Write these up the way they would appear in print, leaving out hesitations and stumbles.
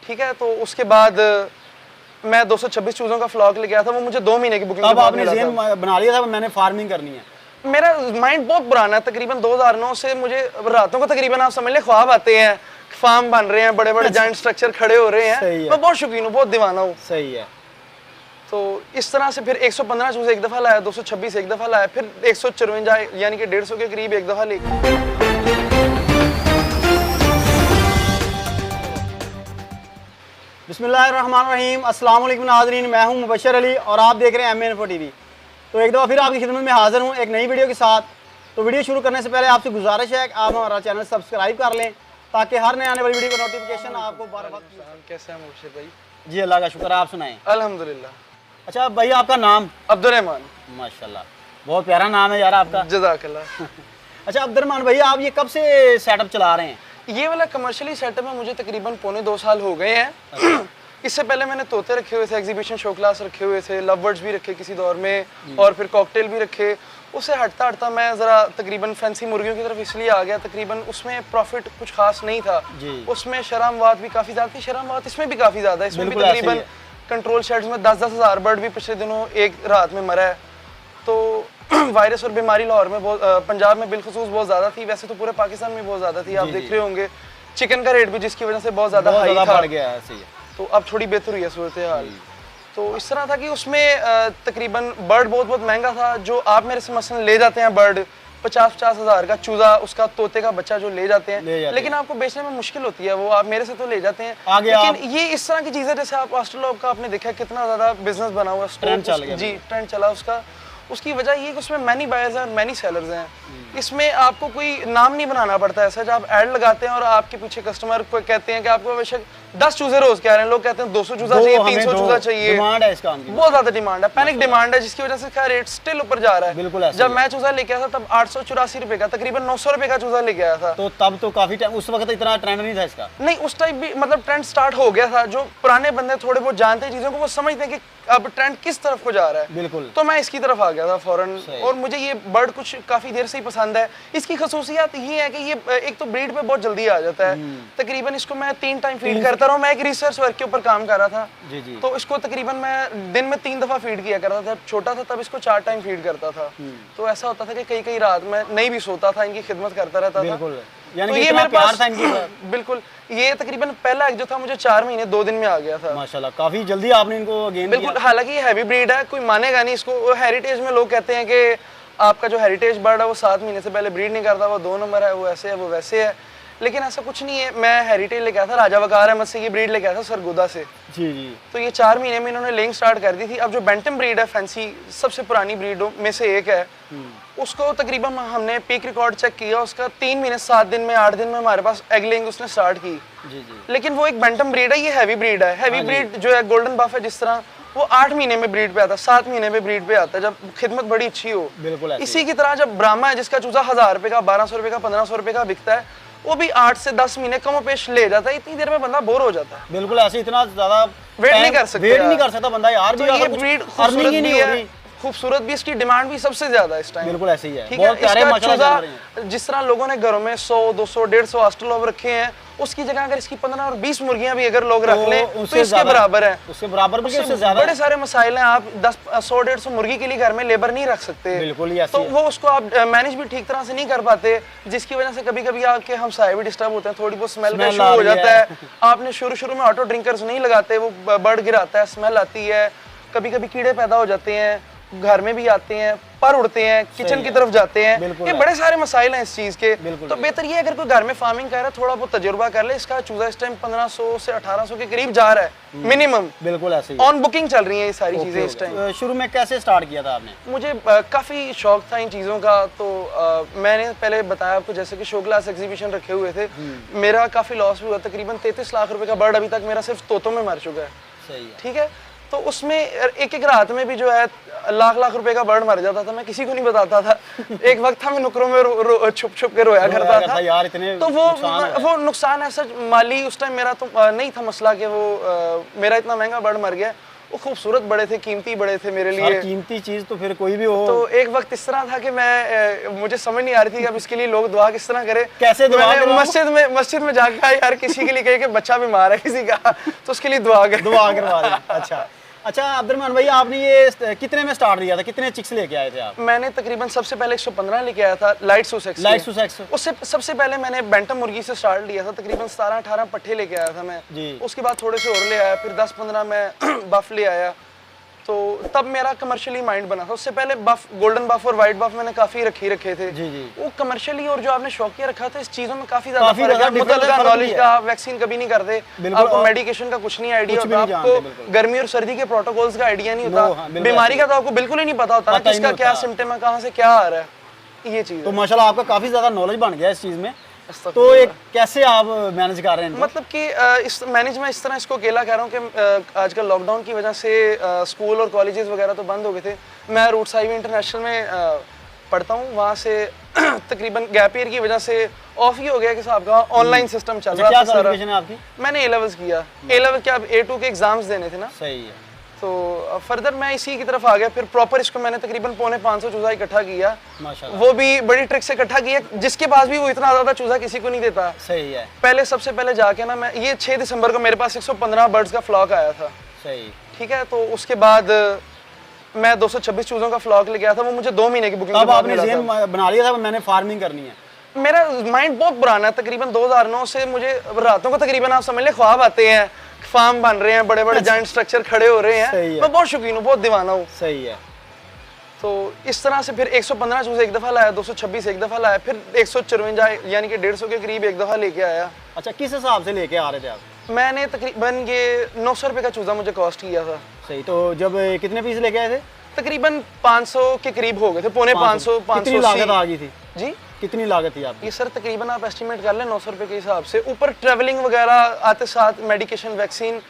ठीक है, तो उसके बाद मैं 226 चूज़ों का फ्लॉक लेके आया था, वो मुझे 2 महीने की बुकिंग तब आपने ज़हन बना लिया था मैंने फार्मिंग करनी है? मेरा माइंड बहुत पुराना है, तकरीबन 2009 से मुझे रातों को तकरीबन आप समझ लें ख्वाब आते हैं, फार्म बन रहे हैं, बड़े बड़े जाइंट स्ट्रक्चर खड़े हो रहे हैं। मैं बहुत शौकीन हूँ, बहुत दीवाना हूँ। सही है। तो इस तरह से फिर 115 चूजे एक दफ़ा लाया, 226 एक दफ़ा लाया, फिर 154 यानी कि 150 के करीब एक दफ़ा लेके। बिस्मिल्लाहिर्रहमानिर्रहीम, अस्सलाम वालेकुम नाज़रीन, मैं हूं मुबशर अली और आप देख रहे हैं MA Info TV। तो एक दफ़ा फिर आपकी खिदमत में हाज़िर हूं एक नई वीडियो के साथ। तो वीडियो शुरू करने से पहले आपसे गुजारिश है कि आप हमारा चैनल सब्सक्राइब कर लें ताकि हर नए आने वाली वीडियो का नोटिफिकेशन आपको बार बार। कैसे हैं मुबशर भाई? जी अल्लाह का शुक्र, आप सुनाएं। अल्हम्दुलिल्लाह। अच्छा भाई, आपका नाम? अब्दुर्रहमान। माशाल्लाह, बहुत प्यारा नाम है यार आपका। जज़ाकल्लाह। अच्छा अब्दुर्रहमान भाई, आप ये कब से सेटअप चला रहे हैं? ये वाला कमर्शियली सेटअप में मुझे तकरीबन 1.25 साल हो गए हैं। इससे पहले मैंने तोते रखे हुए थे, एग्जीबिशन शो क्लास रखे हुए थे, लव बर्ड्स भी रखे किसी दौर में, और फिर कॉकटेल भी रखे। उससे हटता हटता मैं ज़रा तकरीबन फैंसी मुर्गियों की तरफ इसलिए आ गया, तकरीबन उसमें प्रॉफिट कुछ खास नहीं था। उसमें शरामवात भी काफ़ी ज़्यादा थी, शरामवात इसमें भी काफ़ी ज़्यादा है। इसमें भी तकरीबन कंट्रोल शेड्स में 10-10 हज़ार बर्ड भी पिछले दिनों एक रात में मरा है। तो वायरस और बीमारी लाहौर में पंजाब में बिलखुसूस बहुत ज़्यादा थी, वैसे तो पूरे पाकिस्तान में बहुत ज़्यादा थी, आप देख रहे होंगे। चिकन का रेट भी जिसकी वजह से बहुत ज़्यादा हाई था, बढ़ गया है। तो अब थोड़ी बेहतर हुई है सूरत हाल। तो इस तरह था कि उसमें तकरीबन बर्ड बहुत महंगा था। जो आप मेरे से मसलन ले जाते हैं बर्ड 50-50 हज़ार का चूजा, उसका तोते का बच्चा जो ले जाते हैं, लेकिन आपको बेचने में मुश्किल होती है। वो आप मेरे से तो ले जाते हैं, लेकिन ये इस तरह की चीज़ें, जैसे आप ऑस्ट्रेलॉग का आपने देखा कितना ज़्यादा बिजनेस बना हुआ, ट्रेंड चला उसका। उसकी वजह ये कि उसमें मैनी बायर्स हैं और मैनी सेलर्स हैं। इसमें आपको कोई नाम नहीं बनाना पड़ता है। ऐसा जब आप ऐड लगाते हैं और आपके पीछे कस्टमर को कहते हैं कि आपको बेशक 10 चूजे रोज कह रहे हैं, लोग कहते हैं 200 चूजा चाहिए, 300 चूजा चाहिए, डिमांड है इसका, बहुत ज्यादा डिमांड है, पैनिक डिमांड है, जिसकी वजह से इसका रेट स्टिल ऊपर जा रहा है। बिल्कुल। जब मैं चूजा लेके आया था तब 884 रुपए का, तकरीबन 900 रुपए का चूजा लेके आया था। तो तब तो काफी टाइम, उस वक्त इतना ट्रेंड नहीं था इसका। नहीं, उस टाइप भी मतलब ट्रेंड स्टार्ट हो गया था। जो पुराने बंदे थोड़े बहुत जानते हैं चीजों को, वो समझते हैं कि अब ट्रेंड किस तरफ को जा रहा है। बिल्कुल। तो मैं इसकी तरफ आ गया था फौरन, और मुझे ये बर्ड कुछ काफी देर से ही पसंद है। इसकी खसूसियत ये है कि ये एक तो ब्रीड पे बहुत जल्दी आ जाता है। तकरीबन इसको मैं 3 टाइम फीड करता रहा हूँ। मैं एक रिसर्च वर्क के ऊपर काम कर रहा था, तो इसको तकरीबन मैं दिन में 3 दफा फीड किया करता था। जब छोटा था तब इसको 4 टाइम फीड करता था। तो ऐसा होता था कि कई रात में नहीं भी सोता था, इनकी खिदमत करता रहता था। यानी कि ये मेरे पास बिल्कुल। ये तकरीबन पहला एक जो था मुझे 4 महीने 2 दिन में आ गया था। माशाल्लाह, काफी जल्दी आपने इनको गेन किया। बिल्कुल। हालांकि ये हैवी ब्रीड है, कोई मानेगा नहीं इसको। हेरिटेज में लोग कहते हैं कि आपका जो हेरिटेज बर्ड है वो 7 महीने से पहले ब्रीड नहीं करता, वो 2 नंबर है, वो ऐसे है, वो वैसे है। लेकिन ऐसा कुछ नहीं है। मैं हेरिटेज लेके आया था, राजा वकार अहमद से ये ब्रीड लेके आया था, सरगोदा से। जी। तो ये 4 महीने में इन्होंने लेइंग स्टार्ट कर दी थी। अब जो बैंटम ब्रीड है, फैंसी सबसे पुरानी ब्रीडों में से एक है, उसको तकरीबन हमने पीक रिकॉर्ड चेक किया, उसका 3 महीने 7 दिन में 8 दिन में हमारे पास एग लेइंग उसने स्टार्ट की। लेकिन वो एक बैंटम ब्रीड है, ये हैवी ब्रीड है। हैवी ब्रीड जो है गोल्डन बफ है, जिस तरह वो 8 महीने में ब्रीड पे आता है, 7 महीने में ब्रीड पे आता है, जब खिदमत बड़ी अच्छी हो। बिल्कुल। इसी की तरह जब ब्राह्मा है, जिसका चूजा 1000 रुपए का, 1200 रुपए का, 1500 रुपए का बिकता है, वो भी 8 से 10 महीने कम पेश ले जाता है। इतनी देर में बंदा बोर हो जाता है। बिल्कुल, ऐसे इतना ज्यादा वेट नहीं कर सकता बंदा यार। तो ये ब्रीड खूबसूरत भी है, खूबसूरत भी, इसकी डिमांड भी सबसे ज्यादा इस टाइम। बिल्कुल ऐसे ही है। ठीक है। इसका चूजा जिस तरह लोगों ने घरों में 100, 200, 150 ऑस्ट्रेलॉग रखे हैं, उसकी जगह अगर इसकी 15 और 20 मुर्गियां भी अगर लोग रख लें तो इसके बराबर है। उससे बराबर भी उससे ज्यादा बड़े सारे मसाइल हैं। आप 100-150 मुर्गी के लिए घर में लेबर नहीं रख सकते। बिल्कुल। तो वो उसको आप मैनेज भी ठीक तरह से नहीं कर पाते, जिसकी वजह से कभी कभी आपके हमसाए भी डिस्टर्ब होते हैं, थोड़ी बहुत स्मेल का शुरू हो जाता है। आपने शुरू में ऑटो ड्रिंकर्स नहीं लगाते, वो बर्ड गिराता है, स्मेल आती है, कभी कभी कीड़े पैदा हो जाते हैं, घर में भी आते हैं, पर उड़ते हैं, किचन की तरफ जाते हैं। ये बड़े सारे मसाइल हैं इस चीज के। तो बेहतर ये अगर कोई घर में फार्मिंग कर रहा है, थोड़ा बहुत तजुर्बा कर ले। इसका चूजा इस टाइम 1500 से 1800 के करीब जा रहा है मिनिमम। बिल्कुल ऐसे ही ऑन बुकिंग चल रही है ये सारी चीजें इस टाइम। शुरू में कैसे स्टार्ट किया था आपने? मुझे काफी शौक था इन चीजों का। तो मैंने पहले बताया आपको, जैसे कि शो क्लास एग्जीबिशन रखे हुए थे, मेरा काफी लॉस भी हुआ। तकरीबन 33 लाख रुपए का बर्ड अभी तक मेरा सिर्फ तोतों में मर चुका है। सही है। ठीक है। तो उसमें एक रात में भी जो है लाख रुपए का बर्ड मर जाता था, मैं किसी को नहीं बताता था। एक वक्त था मैं नुकरों में छुप के रोया करता था यार, इतने तो वो नुकसान ऐसा माली उस टाइम मेरा तो नहीं था मसला कि वो मेरा इतना महंगा बर्ड मर गया। वो खूबसूरत बड़े थे, कीमती बड़े थे मेरे सारी लिए। कीमती चीज तो फिर कोई भी हो। तो एक वक्त इस तरह था कि मुझे समझ नहीं आ रही थी कि अब इसके लिए लोग दुआ किस तरह करें। कैसे दुआ मैंने करें? मस्जिद में जाके कहा यार किसी के लिए कहे कि बच्चा बीमार है किसी का, तो उसके लिए दुआ करें। दुआ करवा दें। अच्छा अब्दुर्रहमान भाई, आपने ये कितने में स्टार्ट किया था, कितने चिक्स लेके आए थे आप? मैंने तकरीबन सबसे पहले 115 लेके आया था लाइट सुसेक्स। उससे सबसे पहले मैंने बैंटम मुर्गी से स्टार्ट लिया था, तकरीबन 17-18 पट्ठे लेके आया था मैं जी। उसके बाद थोड़े से और ले आया, फिर 10-15 मैं बफ ले आया, तो तब मेरा कमर्शियली माइंड बना था। उससे पहले बफ, गोल्डन बफ और वाइट बफ मैंने काफी रखे थे। जी जी। वो कमर्शियली और जो आपने शौकिया रखा था, इस चीजों में काफी ज्यादा डिफरेंस नॉलेज का, वैक्सीन कभी नहीं करते, आपको मेडिकेशन का कुछ नहीं आइडिया होता, आपको गर्मी और सर्दी के प्रोटोकॉल्स का आइडिया नहीं होता, बीमारी का तो आपको बिल्कुल ही नहीं पता होता कि इसका क्या सिम्टम है, कहाँ से क्या आ रहा है, ये चीज। तो माशाल्लाह आपका काफी ज्यादा नॉलेज बन गया इस चीज में। तो एक कैसे आप मैनेज कर रहे हैं? मतलब कि इस मैनेज में इस तरह इसको अकेला कह रहा हूँ कि आजकल लॉकडाउन की वजह से स्कूल और कॉलेजेस वगैरह तो बंद हो गए थे। मैं रूट्स हाईवे इंटरनेशनल में पढ़ता हूँ, वहाँ से तकरीबन गैप ईयर की वजह से ऑफ ही हो गया कि साहब का ऑनलाइन सिस्टम चल रहा था सारा। मैंने A-levels किया, A-level के अब A2 के एग्जाम्स देने थे ना। सही है। तो फर्दर मैं इसी की तरफ आ गया, फिर प्रॉपर इसको मैंने तकरीबन 450 चूजा इकट्ठा किया, माशाल्लाह। वो भी बड़ी ट्रिक से इकट्ठा किया, जिसके पास भी वो इतना ज़्यादा चूजा किसी को नहीं देता। सही है। पहले सबसे पहले जाके ना मैं ये 6 दिसंबर को मेरे पास 115 बर्ड्स का फ्लॉक आया था। सही। ठीक है, तो उसके बाद मैं 226 चूजों का फ्लॉक लेके आया था, वो मुझे 2 महीने की बुकिंग। अब आपने ज़हन बना लिया था मैंने फार्मिंग करनी है? मेरा माइंड बहुत पुराना है, तकरीबन 2009 से मुझे रातों को तकरीबन आप समझ ले ख्वाब आते हैं, फार्म बन रहे हैं, बड़े बड़े जॉइंट स्ट्रक्चर खड़े हो रहे हैं। मैं बहुत शौकीन हूँ, बहुत दीवाना हूँ। सही है। तो इस तरह से फिर 115 चूजे एक दफ़ा लाया, 226 एक दफ़ा लाया, फिर 154 यानी कि 150 के करीब एक दफ़ा लेके आया। अच्छा, किस हिसाब से लेके आ रहे थे आप? मैंने तकरीबन ये 900 रुपये का चूजा मुझे कॉस्ट किया था। सही। तो जब कितने पीस लेके आए थे? तकरीबन 500 के करीब हो गए थे, पौने 500। कितनी लागत आ गई थी जी? कितनी लागत थी आपकी? ये सर तकरीबन आप एस्टिमेट कर लें 900 रुपये के हिसाब से, ऊपर ट्रैवलिंग वगैरह आते साथ मेडिकेशन, वैक्सीन,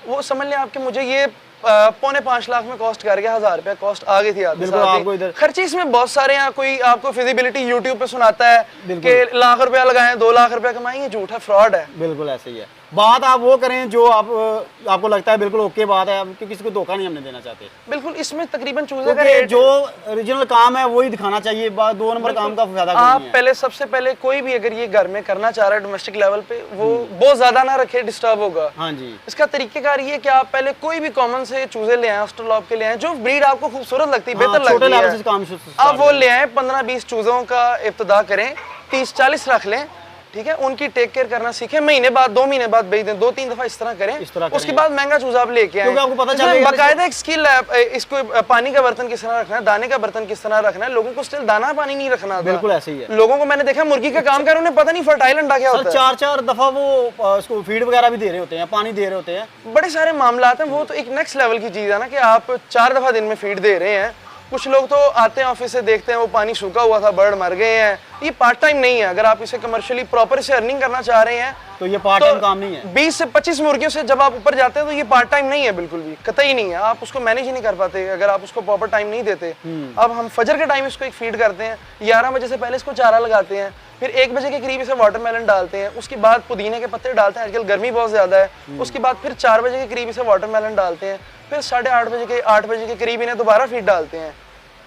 वो समझ लें आपके मुझे ये पौने 5 लाख में कॉस्ट कर गया, 1000 रुपया कॉस्ट आ गई थी आपको। खर्चे इसमें बहुत सारे हैं, कोई आपको फिजिबिलिटी यूट्यूब पे सुनाता है कि लाख रुपया लगाएं, 2 लाख रुपया कमाएं, ये झूठ है, फ्रॉड है। बिल्कुल ऐसे ही है। बात आप वो करें जो आपको लगता है बिल्कुल ओके बात है, क्योंकि किसी को धोखा नहीं हमने देना चाहते। बिल्कुल, इसमें तकरीबन चूजे का रेट जो ओरिजिनल काम है वही दिखाना चाहिए, 2 नंबर काम का फायदा आप पहले सबसे पहले कोई भी अगर ये घर में करना चाह रहा है डोमेस्टिक लेवल पे, वो बहुत ज्यादा ना रखे, डिस्टर्ब होगा। हाँ जी। इसका तरीकेकार ये कि आप पहले कोई भी कॉमन से चूजे ले आए, ऑस्ट्रेलॉप के ले आए, जो ब्रीड आपको खूबसूरत लगती है, बेहतर लगती है, आप वो ले आए, 15-20 चूजों का इब्तिदा करें, 30-40 रख लें, ठीक है, उनकी टेक केयर करना सीखें, महीने बाद 2 महीने बाद बेच दें, 2-3 दफा इस तरह करें, उसके बाद महंगा चूजा आप लेके आए। आपको पता चलेगा बाकायदा एक स्किल है, इसको पानी का बर्तन किस तरह रखना है, दाने का बर्तन किस तरह रखना है, लोगों को स्टिल दाना पानी नहीं रखना। बिल्कुल ऐसे ही है। लोगों को मैंने देखा मुर्गी का काम कर रहे, उन्हें पता नहीं फर्टाइल अंडा क्या होता है। 4-4 दफा वो उसको फीड वगैरह भी दे रहे होते हैं, पानी दे रहे होते हैं, बड़े सारे मामला हैं। वो तो एक नेक्स्ट लेवल की चीज है ना कि आप 4 दफा दिन में फीड दे रहे हैं। कुछ लोग तो आते हैं ऑफिस से, देखते हैं वो पानी सूखा हुआ था, बर्ड मर गए हैं। ये पार्ट टाइम नहीं है, अगर आप इसे कमर्शियली प्रॉपर से अर्निंग करना चाह रहे हैं तो ये पार्ट टाइम काम नहीं है। 20 से 25 मुर्गियों से जब आप ऊपर जाते हैं तो ये पार्ट टाइम नहीं है, बिल्कुल भी, कतई नहीं है। आप उसको मैनेज ही नहीं कर पाते अगर आप उसको प्रॉपर टाइम नहीं देते। अब हम फजर के टाइम इसको एक फीड करते हैं, 11 बजे से पहले इसको चारा लगाते हैं, फिर 1 बजे के करीब इसे वाटरमेलन डालते हैं, उसके बाद पुदीने के पत्ते डालते हैं, आजकल गर्मी बहुत ज्यादा है, उसके बाद फिर 4 बजे के करीब इसे वाटरमेलन डालते हैं, फिर 8:30 बजे के करीब इन्हें दोबारा फीड डालते हैं।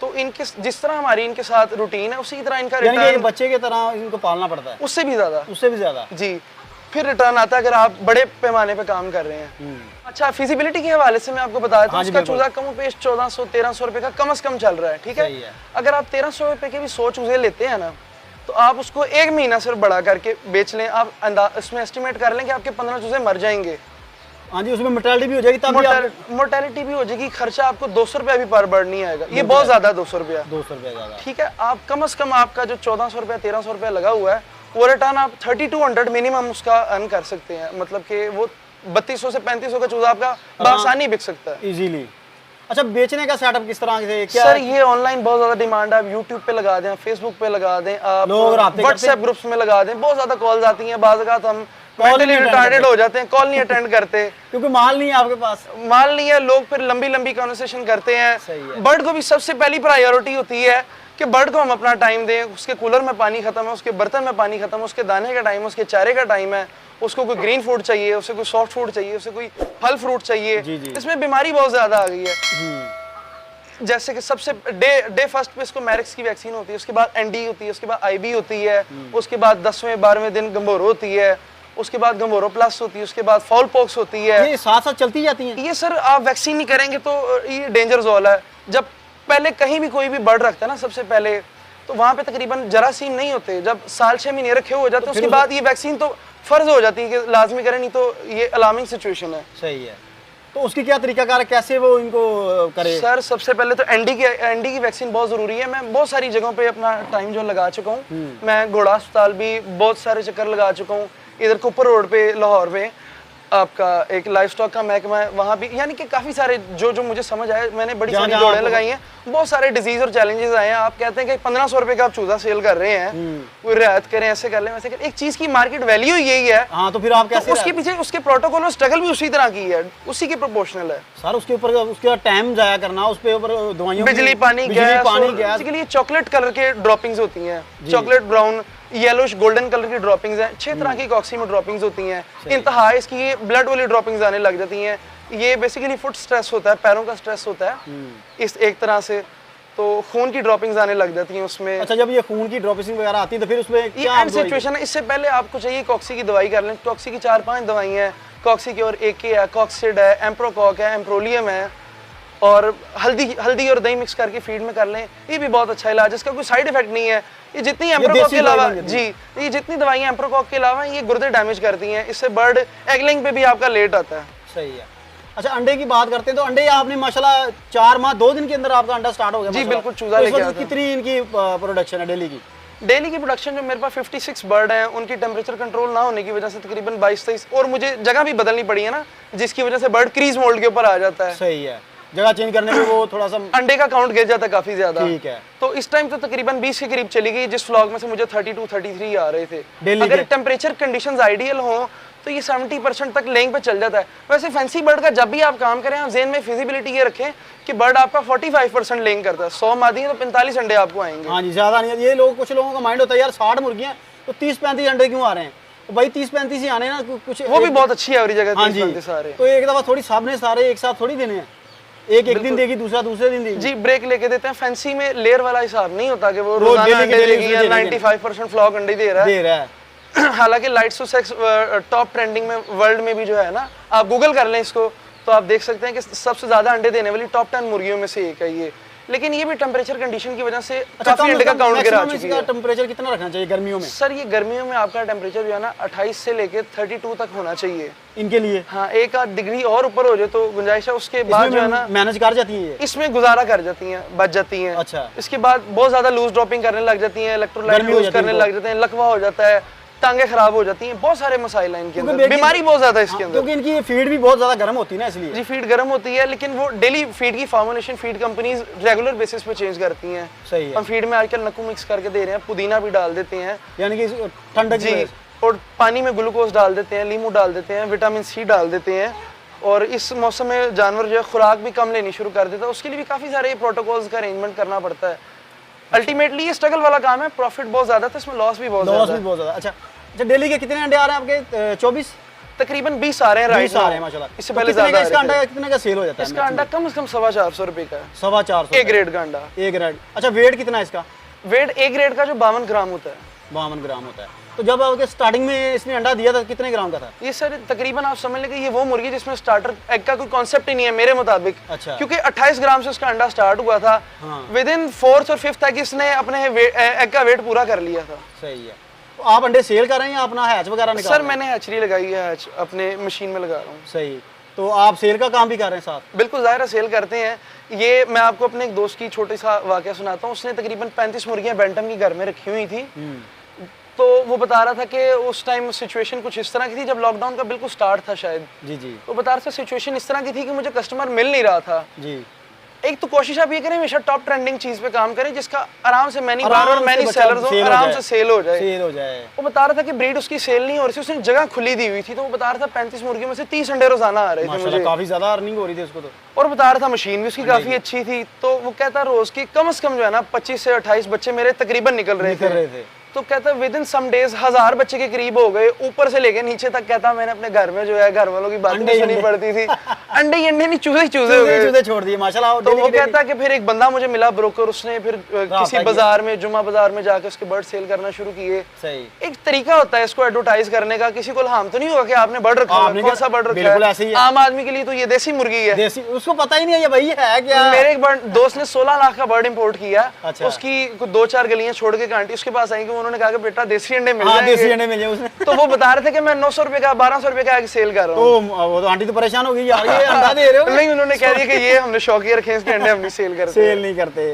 तो इनके जिस तरह हमारी इनके साथ रूटीन है, उसी की तरह इनका रिटर्न बच्चे की तरह इनको पालना पड़ता है, उससे भी ज्यादा जी। फिर रिटर्न आता है अगर आप बड़े पैमाने पे काम कर रहे हैं। अच्छा, फिजिबिलिटी के हवाले से मैं आपको बता देता हूँ, उसका चूजा कम पेश 1400-1300 रुपए का कम से कम चल रहा है, ठीक है। अगर आप 1300 रुपए के भी 100 चूजे लेते हैं ना, तो आप उसको 1 महीना सिर्फ बड़ा करके बेच लें, आप इसमें एस्टिमेट कर लें कि आपके 15 चूजे मर जाएंगे। हाँ जी, उसमें मोर्टेलिटी भी हो जाएगी, तब मोर्टेलिटी भी हो जाएगी, खर्चा आपको 200 रुपया भी पर बर्ड नहीं आएगा, ये बहुत ज्यादा 200 रुपया ज्यादा, ठीक है। आप कम से कम आपका जो 1400 रुपया 1300 रुपया लगा हुआ है, वो रिटर्न आप 3200 मिनिमम उसका अर्न कर सकते हैं। मतलब कि वो 3200 से 3500 का चूजा आपका बआसानी बिक सकता है इजीली। अच्छा, बेचने का सेटअप किस तरह से क्या? सर, ये ऑनलाइन बहुत ज्यादा डिमांड है, आप यूट्यूब पे लगा दें, फेसबुक पे लगा दें, आप व्हाट्सएप ग्रुप्स में लगा दें, बहुत ज्यादा कॉल्स आती हैं, बाज़ औक़ात हम मेंटली रिटार्डेड हो जाते हैं, कॉल नहीं अटेंड करते क्योंकि माल नहीं है आपके पास, माल नहीं है। लोग फिर लंबी लंबी कन्वर्सेशन करते हैं। बर्ड को भी सबसे पहली प्रायोरिटी होती है कि बर्ड को हम अपना टाइम दें, उसके कूलर में पानी खत्म है, उसके बर्तन में पानी खत्म है, उसके दाने का टाइम है, उसके चारे का टाइम है, उसको कोई ग्रीन फूड चाहिए, उसे कोई सॉफ्ट फूड चाहिए, उसे कोई फल फ्रूट चाहिए। जी, जी। इसमें बीमारी बहुत ज्यादा आ गई है। जैसे कि सबसे डे फर्स्ट पे इसको मैरिक्स की वैक्सीन होती है, उसके बाद एनडी होती है, उसके बाद आईबी होती है, उसके बाद 10वें 12वें दिन गंभोरो होती है, उसके बाद गंभोरो प्लस होती है, उसके बाद फॉल पॉक्स होती है। ये साथ साथ चलती जाती हैं? ये सर आप वैक्सीन नहीं करेंगे तो ये डेंजर जोन है। जब पहले कहीं भी कोई भी बर्ड रखता है ना, सबसे पहले तो वहां पे तकरीबन जरासीम नहीं होते। जब साल 6 महीने रखे हो जाते हैं, उसके बाद ये वैक्सीन तो फर्ज हो जाती है कि लाजमी करें, नहीं तो ये अलार्मिंग सिचुएशन है। सही है। तो उसकी क्या तरीकाकार है, कैसे वो इनको करे? सर सबसे पहले तो एनडी की वैक्सीन बहुत ज़रूरी है। मैं बहुत सारी जगहों पे अपना टाइम जो लगा चुका हूँ। मैं घोड़ा अस्पताल भी बहुत सारे चक्कर लगा चुका हूँ। इधर कुपर रोड पे लाहौर में आपका एक लाइफ स्टॉक का महकमा है, वहाँ भी, यानी कि काफ़ी सारे जो मुझे समझ आया, मैंने बड़ी सारी दौड़ें लगाई हैं। बहुत सारे डिजीज़ और चैलेंजेस आए हैं। आप कहते हैं कि 1500 रुपये का आप चूजा सेल कर रहे हैं, कोई रियायत करें, ऐसे कर लें, वैसे करें। एक चीज़ की मार्केट वैल्यू यही है। हाँ, तो फिर आप कैसे तो उसके पीछे उसके प्रोटोकॉल और स्ट्रगल भी उसी तरह की है, उसी के प्रोपोर्शनल है सर। उसके ऊपर उसका टाइम जाया करना, उस पे ऊपर दवाइयों, बिजली पानी गैस। बेसिकली ये चॉकलेट कलर के ड्रॉपिंग्स होती हैं, chocolate brown, yellowish golden colour की ड्रॉपिंग्स हैं। 6 तरह की कॉक्सी में ड्रॉपिंग्स होती हैं। इंतहा इसकी ये ब्लड वाली ड्रॉपिंग्स आने लग जाती हैं। ये बेसिकली फुट स्ट्रेस होता है, पैरों का स्ट्रेस होता है इस एक तरह से, तो खून की ड्रॉपिंग्स आने लग जाती हैं उसमें। अच्छा, जब ये खून की ड्रॉपिंग वगैरह आती है तो फिर उसमें क्या एंड सिचुएशन है? इससे पहले आपको चाहिए कॉक्सी की दवाई कर लें। कॉक्सी की 4-5 दवाइयाँ हैं। कॉक्सी की और AK है, कॉक्सिड है, एम्प्रोकॉक है, एम्प्रोलियम है, और हल्दी और दही मिक्स करके फीड में कर लें। ये भी बहुत अच्छा इलाज है, इसका कोई साइड इफेक्ट नहीं है। ये जितनी एम्प्रोकॉक के अलावा ये जितनी दवाइयाँ एम्प्रोकॉक के अलावा ये गुर्दे डैमेज करती हैं। इससे बर्ड एगलिंग पे भी आपका लेट आता है। सही है। अच्छा, अंडे की बात करते हैं तो अंडे आपने माशाल्लाह 4 माह 2 दिन के अंदर आपका अंडा स्टार्ट हो गया। जी बिल्कुल, चूजा लेके आता है। कितनी इनकी प्रोडक्शन है डेली की? डेली की प्रोडक्शन जो मेरे पास 56 बर्ड हैं, उनकी टेम्परेचर कंट्रोल ना होने की वजह से तकरीबन 22-23, और मुझे जगह भी बदलनी पड़ी है ना, जिसकी वजह से बर्ड क्रीज मोल्ड के ऊपर आ जाता है। सही है, जगह चेंज करने में वो थोड़ा सा अंडे का काउंट गिर जाता है काफी ज्यादा। ठीक है। तो इस टाइम तो तकरीबन 20 के करीब चली गई, जिस व्लॉग में से मुझे 32-33 आ रहे थे। अगर टेम्परेचर कंडीशंस आइडियल हो तो ये 70% तक लेइंग पे चल जाता है। वैसे फैंसी बर्ड का जब भी आप काम करें, आप जेन में फिजिबिलिटी ये रखें कि बर्ड आपका 45% लेइंग करता है। 100 मादी है तो 45 अंडे आपको आएंगे। हाँ जी, ज्यादा नहीं है। ये लोग, कुछ लोगों का माइंड होता है यार 60 मुर्गियां तो 30-35 अंडे क्यों आ रहे हैं? तो भाई 30-35 ही आने ना, कुछ वो भी बहुत अच्छी एवरेज है। हाँ जी, सारे तो एक दफा थोड़ी सामने सारे एक साथ थोड़ी देने हैं। एक दिन देगी, दूसरे दिन देगी। जी, ब्रेक लेके देते हैं। फैंसी में लेयर वाला हिसाब नहीं होता कि वो रोजाना अंडे देगी या 95% फ्लॉक अंडे दे रहा है। हालांकि लाइट्स टू सेक्स टॉप ट्रेंडिंग में वर्ल्ड में भी जो है ना, आप गूगल कर लें इसको तो आप देख सकते हैं कि सबसे ज्यादा अंडे देने वाली टॉप 10 मुर्गियों में से एक है ये। लेकिन ये भी टेम्परेचर कंडीशन की वजह से काफी अंडे का काउंट गिरा चुकी है। टेम्परेचर कितना रखना चाहिए गर्मियों में? सर ये गर्मियों में आपका टेम्परेचर जो है ना 28 से लेके 32 तक होना चाहिए इनके लिए। हाँ, 1 डिग्री और ऊपर हो जाए तो गुंजाइश है। उसके बाद जो है ना मैनेज कर जाती है, इसमें गुजारा कर जाती हैं, बच जाती हैं। अच्छा। इसके बाद बहुत ज्यादा लूज ड्रॉपिंग करने लग जाती हैं, इलेक्ट्रोलाइट लूज करने लग जाते हैं, लकवा हो जाता है, टांगे खराब हो जाती हैं, बहुत सारे मसाइल हैं इनके अंदर। बीमारी बहुत ज्यादा है इसके अंदर, क्योंकि इनकी फीड भी बहुत ज्यादा गर्म होती है ना, इसलिए। जी, फीड गर्म होती है, लेकिन वो डेली फीड की formulation feed companies regular basis पे चेंज करती हैं। सही है। हम फीड में आजकल नक्कू मिक्स करके दे रहे हैं, पुदीना भी डाल देते हैं, यानी कि ठंडक जी, और पानी में ग्लूकोज डाल देते हैं, नींबू डाल देते हैं, विटामिन C डाल देते हैं। और इस मौसम में जानवर जो है खुराक भी कम लेनी शुरू कर देता है, उसके लिए भी काफ़ी सारे प्रोटोकॉल्स का अरेंजमेंट करना पड़ता है। अल्टीमेटली ये स्ट्रगल वाला काम है, प्रॉफिट बहुत ज़्यादा था, इसमें लॉस भी बहुत ज़्यादा। अच्छा, डेली के कितने अंडे आ रहे हैं आपके? 24 तकरीबन 20 आ रहे हैं राइट नाउ, माशाल्लाह। इससे पहले ज़्यादा। इसका अंडा कितने का सेल हो जाता है? इसका अंडा कम से कम 450 रुपये का है। 450 A ग्रेड का अंडा। A grade. अच्छा, वेट कितना है इसका? वेट A ग्रेड का जो 52 ग्राम होता है। 52 ग्राम होता है। तो जब आपके स्टार्टिंग में इसने अंडा दिया था कितने ग्राम का था? ये सर तकरीबन आप समझ लें कि ये वो मुर्गी जिसमें स्टार्टर एग का कोई कॉन्सेप्ट ही नहीं है मेरे मुताबिक। अच्छा। क्योंकि 28 ग्राम से उसका अंडा स्टार्ट हुआ था। विद इन 4th और 5th तक इसने अपने एग का वेट पूरा कर लिया था। सही है। तो आप अंडे सेल कर रहे हैं या अपना हैच वगैरह निकाल? सर मैंने हैचरी लगाई है, हैच अपने मशीन में लगा रहा हूँ। सही। तो आप सेल का काम भी कर रहे हैं साथ? बिल्कुल, ज़ाहिर है सेल करते हैं। ये मैं आपको अपने एक दोस्त की छोटी सा वाकया सुनाता हूँ। उसने तकरीबन 35 मुर्गियाँ बैंटम की घर में रखी हुई थी। तो वो बता रहा था कि उस टाइम सिचुएशन कुछ इस तरह की थी, जब लॉकडाउन का बिल्कुल स्टार्ट था शायद। जी जी। तो बता रहा था सिचुएशन इस तरह की थी कि मुझे कस्टमर मिल नहीं रहा था जी। एक तो कोशिश आप ये करें हमेशा टॉप ट्रेंडिंग चीज पे काम करें जिसका आराम से मैनी बार और मैनी सेलर्स हो, आराम से सेल हो जाए। वो बता रहा था कि ब्रीड उसकी सेल नहीं हो रही थी, उसने जगह खुली दी हुई थी। तो वो बता रहा था 35 मुर्गियों में से 30 अंडे रोजाना आ रहे थे मुझे। काफी ज्यादा अर्निंग हो रही थी उसको तो। और बता रहा था मशीन भी उसकी काफी अच्छी थी। तो वो कहता रोज की कम से कम जो है ना 25 से 28 बच्चे मेरे तकरीबन निकल रहे थे। तो कहता विद इन सम डेज 1000 बच्चे के करीब हो गए, ऊपर से लेके नीचे तक। कहता मैंने अपने घर में जो है घर वालों की बातें सुनी पड़ती थी। अंडे ही अंडे नहीं, चूजे ही चूजे हो गए, चूजे छोड़ दिए माशाल्लाह। तो वो कहता कि फिर एक बंदा मुझे मिला ब्रोकर, उसने फिर किसी बाजार में, जुमा बाजार में जाके उसके बर्ड सेल करना शुरू किए। सही एक तरीका होता है इसको एडवर्टाइज करने का, किसी को हार्म तो नहीं होगा कि आपने बर्ड रखा है, कौन सा बर्ड रखा बिल्कुल ऐसे ही है। है। आम आदमी के लिए तो ये देसी मुर्गी है, देसी, उसको पता ही नहीं है ये भाई है क्या। मेरे एक दोस्त ने 16 लाख का बर्ड इंपोर्ट किया। अच्छा। उसकी 2-4 गलियां छोड़ के आंटी उसके पास आई कि उन्होंने कहा कि बेटा देसी अंडे मिल हाँ, जाएंगे। देसी अंडे मिल जाए उसने। तो वो बता रहे थे कि मैं 900 रुपए का 1200 रुपए का सेल कर रहा हूँ। तो वो तो आंटी तो परेशान हो गई यार, ये अंडा दे रहे हो। नहीं, उन्होंने कह दिया कि ये हमने शौकिया रखे हैं, इसके अंडे हम नहीं सेल करते। सेल नहीं करते,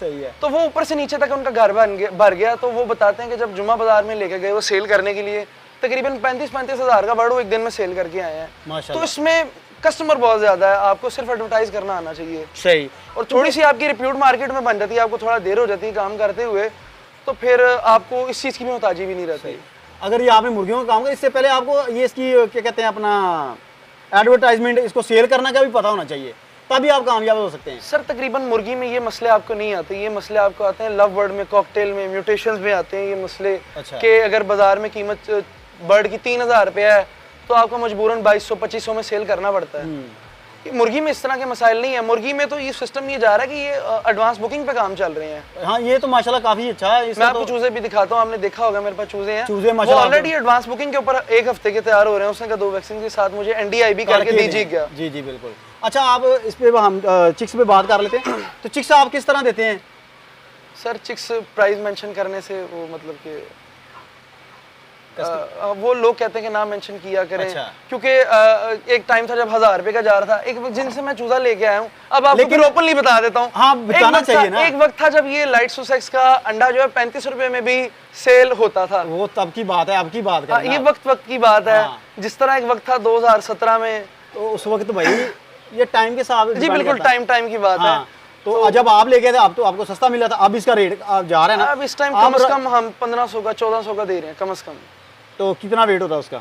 सही है। तो वो ऊपर से नीचे तक उनका घर भर गया। तो वो बताते हैं कि जब जुमा बाजार में लेके गए वो सेल करने के लिए, तकरीबन 35-35 हज़ार का बर्ड वो एक दिन में सेल करके आए हैं। माशाल्लाह। तो इसमें कस्टमर बहुत ज्यादा है, आपको सिर्फ एडवर्टाइज करना आना चाहिए। सही। और थोड़ी सी आपकी रिप्यूट मार्केट में बन जाती है, आपको थोड़ा देर हो जाती है काम करते हुए, तो फिर आपको इस चीज़ की भी मुहताजी भी नहीं रहती। अगर ये आपने मुर्गियों का काम किया, इससे पहले आपको ये इसकी क्या कहते हैं अपना एडवर्टाइजमेंट, इसको सेल करना का भी पता होना चाहिए, तभी आप कामयाब हो सकते हैं। सर तकरीबन मुर्गी में ये मसले आपको नहीं आते, ये मसले आपको आते हैं लव बर्ड में, कॉकटेल में, म्यूटेशंस में आते हैं ये मसले। अच्छा। कि अगर बाजार में कीमत बर्ड की 3000 रुपया है तो आपको मजबूरन 2200-2500 में सेल करना पड़ता है। मुर्गी में इस तरह के मसाइल नहीं है। मुर्गी में तो ये सिस्टम ये जा रहा है कि ये एडवांस बुकिंग पे काम चल रहे हैं। हाँ, ये तो माशाल्लाह काफी अच्छा है। मैं आपको चूजे भी दिखाता हूँ, आपने देखा होगा मेरे पास चूजे हैं। चूजे वो माशाल्लाह ऑलरेडी एडवांस बुकिंग के ऊपर 1 हफ्ते के तैयार हो रहे हैं। उसने कहा 2 वैक्सीन के साथ मुझे NDI भी करके दीजिए क्या। जी जी बिल्कुल। अच्छा, आप इस पे हम चिक्स पे बात कर लेते हैं। तो चिक्स आप किस तरह देते हैं? सर चिक्स प्राइस मेंशन करने से वो मतलब कि वो लोग कहते हैं कि नाम मेंशन किया करें। अच्छा। क्योंकि एक टाइम था जब 1000 रुपए का जा रहा था, एक वक्त जिनसे मैं चूजा लेके आया हूँ। अब आपको फिर ओपनली बता देता हूँ। हाँ, बताना चाहिए ना। एक वक्त था जब ये लाइट सुसेक्स का अंडा जो है 35 रुपए में भी सेल होता था। वो तब की बात है, अब की बात ये वक्त की बात है। हाँ। जिस तरह एक वक्त था 2017 में, तो उस वक्त भाई ये टाइम के साथ जी बिल्कुल टाइम की बात है। तो जब आप ले गए थे अब तो आपको सस्ता मिला था, अब इसका रेट आप जा रहे हैं ना। अब इस टाइम कम से कम हम 1500 का 1400 का दे रहे हैं कम से कम। तो कितना वेट होता है उसका?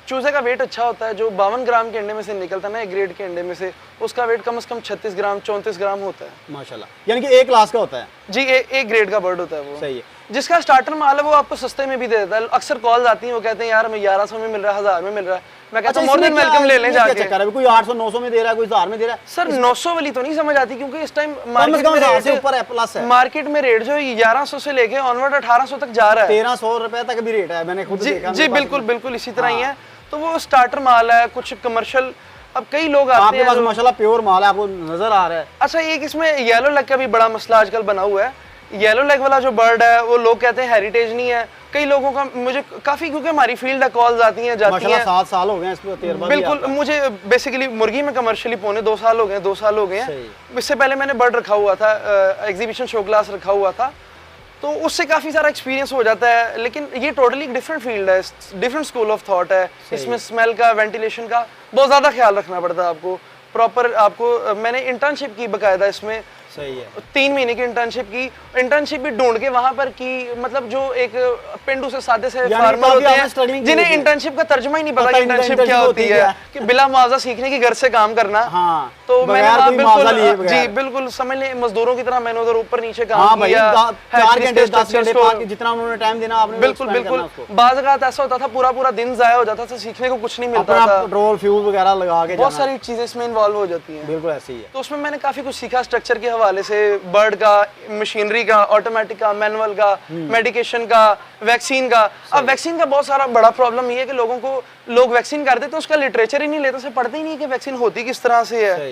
चूजे का वेट अच्छा होता है, जो 52 ग्राम के अंडे में से निकलता है ना, एक ग्रेड के अंडे में से, उसका वेट कम से कम 36 ग्राम 34 ग्राम होता है। माशाल्लाह, यानी कि एक क्लास का होता है। जी, एक ग्रेड का बर्ड होता है वो। सही है। जिसका स्टार्टर माल है वो आपको सस्ते में भी दे देता है। अक्सर कॉल्स आती हैं, वो कहते हैं यार हमें 1100 में मिल रहा है, 1000 में मिल रहा है। मैं कहता हूं मोर देन वेलकम ले लें जाके। चक्कर है, कोई 800 900 में दे रहा है, कोई 1000 में दे रहा है। सर 900 वाली तो नहीं समझ आती, क्योंकि इस टाइम मार्केट में रेट जो 1100 से लेके ऑनवर्ड 1800 तक जा रहा है। 1300 रुपए तक भी रेट है, मैंने खुद देखा। जी बिल्कुल इसी तरह ही है। तो वो स्टार्टर माल है, कुछ कमर्शियल। अब कई लोग आते आपके पास माशाल्लाह प्योर माल है, आपको नजर आ रहा है। अच्छा, एक इसमें येलो लेग का भी बड़ा मसला आजकल बना हुआ है। येलो लेग वाला जो बर्ड है वो लोग कहते हैं हेरिटेज नहीं है। कई लोगों का मुझे काफी, क्योंकि हमारी फील्ड है, कॉल्स आती हैं जाती हैं। 7 साल हो गए इस पे तजर्बा। बिल्कुल, मुझे बेसिकली मुर्गी में कमर्शियली पौने 2 साल हो गए, 2 साल हो गए हैं। इससे पहले मैंने बर्ड रखा हुआ था, एग्जीबिशन शो क्लास रखा हुआ था, तो उससे काफ़ी सारा एक्सपीरियंस हो जाता है। लेकिन ये टोटली डिफरेंट फील्ड है, डिफरेंट स्कूल ऑफ थॉट है। इसमें स्मेल का, वेंटिलेशन का बहुत ज़्यादा ख्याल रखना पड़ता है आपको। प्रॉपर आपको मैंने इंटर्नशिप की बकायदा इसमें। सही है। 3 महीने की इंटर्नशिप भी ढूंढ के वहां पर की, मतलब जो एक पेंडू से सादे से फार्मर होते हैं जिन्हें इंटर्नशिप का तर्जुमा ही नहीं पता कि इंटर्नशिप क्या होती है, कि बिला मुआवजा सीखने की घर से काम करना। हाँ, तो मैंने बिल्कुल जी बिल्कुल समझ लें मजदूरों की तरह मैंने उधर ऊपर नीचे काम किया। 4 घंटे 10 घंटे जितना उन्होंने टाइम देना आपने बिल्कुल बाज़ औक़ात ऐसा होता था पूरा दिन जाया हो जाता था, सीखने को कुछ नहीं मिलता था। पेट्रोल फ्यूल वगैरह लगा के बहुत सारी चीजें इसमें इन्वॉल्व हो जाती हैं। बिल्कुल ऐसे ही है। तो उसमें मैंने काफी कुछ सीखा स्ट्रक्चर के हवाले से, बर्ड का, मशीनरी का, ऑटोमेटिक का, मैनुअल का, मेडिकेशन का, वैक्सीन का। अब वैक्सीन का बहुत सारा बड़ा प्रॉब्लम ये है कि लोग वैक्सीन कर देते हैं, उसका लिटरेचर ही नहीं लेते, उसे पढ़ते ही नहीं कि वैक्सीन होती किस तरह से है।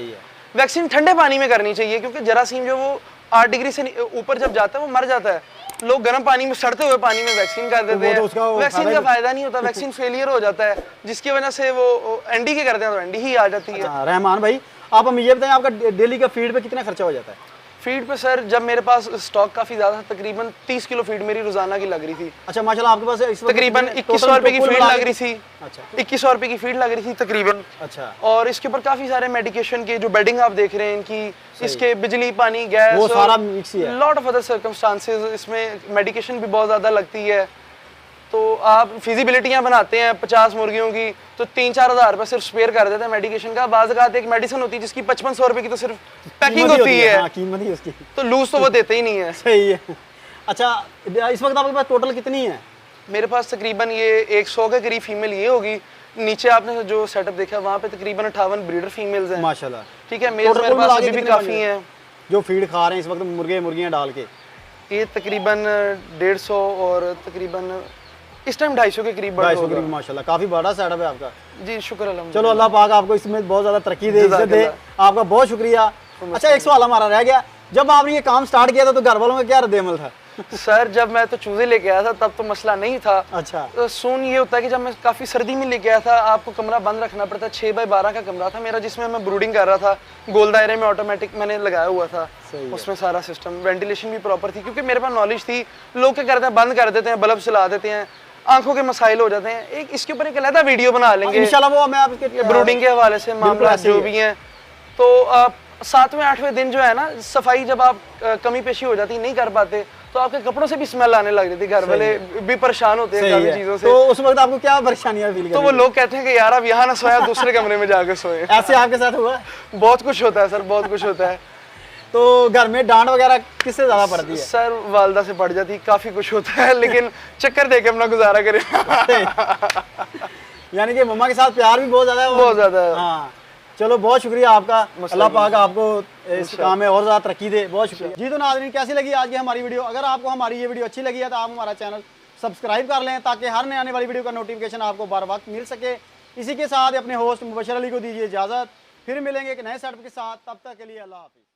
वैक्सीन ठंडे पानी में करनी चाहिए, क्योंकि जरासीम जो वो 8 डिग्री से ऊपर जब जाता है वो मर जाता है। लोग गर्म पानी में, सड़ते हुए पानी में वैक्सीन कर देते हैं। वैक्सीन का फायदा नहीं होता, वैक्सीन फेलियर हो जाता है, जिसकी वजह से वो एनडी के करते हैं तो एनडी ही आ जाती है। रहमान भाई, आप हमें ये बताएं, आपका डेली का फीड पे कितना खर्चा हो जाता है? फीड पे सर, जब मेरे पास स्टॉक काफी ज्यादा था, तकरीबन 30 किलो फीड मेरी रोजाना की लग रही थी। अच्छा माशाल्लाह, आपके पास इस वक्त तकरीबन 2100 रुपए की फीड लग रही थी। अच्छा, 2100 रुपए की फीड लग रही थी तकरीबन। अच्छा। और इसके ऊपर काफी सारे मेडिकेशन के जो बेडिंग आप देख रहे हैं इनकी, इसके बिजली, पानी, गैस, वो सारा मिक्स ही है। लॉट ऑफ अदर सर्कमस्टांसेस, इसमें मेडिकेशन भी बहुत ज्यादा लगती है। तो आप फिजिबिलिटियाँ बनाते हैं 50 मुर्गियों की, तो 3-4 हज़ार रुपये सिर्फ स्पेयर कर देते हैं मेडिकेशन का। बाज़ औक़ात एक मेडिसिन होती है जिसकी 5500 रुपए की तो सिर्फ पैकिंग होती है, कीमत ही उसकी, तो लूज तो वो देते ही नहीं है। सही है। अच्छा, इस वक्त आपके पास टोटल कितनी है? मेरे पास तकरीबन ये 100 के करीब फीमेल ये होगी। नीचे आपने जो सेटअप देखा वहाँ पे तकरीबन 58 ब्रीडर फीमेल्स हैं माशाल्लाह। ठीक है। मेल्स मेरे पास अभी भी काफ़ी हैं जो फीड खा रहे हैं इस वक्त मुर्गे मुर्गियाँ डाल के। ये तकरीबन 150 और तकरीबन इस टाइम 250 के करीब बड़ा 250 होगा। करीब माशाल्लाह, काफ़ी बड़ा सेटअप है आपका। जी शुक्र अल्हम्दुलिल्लाह। चलो अल्लाह पाक आपको इसमें बहुत ज़्यादा तरक्की दे, इज्जत दे। आपका बहुत शुक्रिया। अच्छा, एक सवाल हमारा रह गया, जब आपने ये काम स्टार्ट किया था तो घर वालों का क्या रद्द-ए-अमल था? सर जब मैं तो चूजे लेके आया था तब तो मसला नहीं था। अच्छा। सून ये होता है कि जब मैं काफ़ी सर्दी में लेके आया था आपको कमरा बंद रखना पड़ता है। 6 बाय 12 का कमरा था मेरा जिसमें मैं ब्रूडिंग कर रहा था। गोल दायरे में ऑटोमेटिक मैंने लगाया हुआ था, उसमें सारा सिस्टम, वेंटिलेशन भी प्रॉपर थी क्योंकि मेरे पास नॉलेज थी। लोग क्या करते हैं, बंद कर देते हैं, बल्ब चला देते हैं, आंखों के मसाइल हो जाते हैं। एक इसके ऊपर एक अलग वीडियो बना लेंगे इंशाल्लाह, वो मैं आपके ब्रूडिंग के हवाले से मामला जो भी हैं। तो 7वें 8वें दिन जो है ना, सफाई जब आप कमी पेशी हो जाती नहीं कर पाते तो आपके कपड़ों से भी स्मेल आने लग जाती, घर वाले भी परेशान होते हैं काफी चीजों से। तो उस वक्त आपको क्या परेशानियां फील तो वो लोग कहते हैं कि यार आप यहाँ ना सोया, दूसरे कमरे में जाके सोए। ऐसे आपके साथ हुआ? बहुत कुछ होता है सर, बहुत कुछ होता है। तो घर में डांट वगैरह किससे ज्यादा पड़ती है? सर वालदा से पड़ जाती, काफी कुछ होता है, लेकिन चक्कर दे के अपना गुजारा करें। यानी कि मम्मा के साथ प्यार भी बहुत ज्यादा है। बहुत ज्यादा है। हाँ, चलो बहुत शुक्रिया आपका, अल्लाह पाक आपको इस काम में और ज़्यादा तरक्की दे। बहुत शुक्रिया जी। तो नाज़रीन, कैसी लगी आज की हमारी वीडियो? अगर आपको हमारी ये वीडियो अच्छी लगी है तो आप हमारा चैनल सब्सक्राइब कर लें ताकि हर नए आने वाली वीडियो का नोटिफिकेशन आपको बार वक्त मिल सके। इसी के साथ अपने होस्ट मुबशर अली को दीजिए इजाज़त, फिर मिलेंगे एक नए सेटअप के साथ। तब तक के लिए अल्लाह हाफिज़।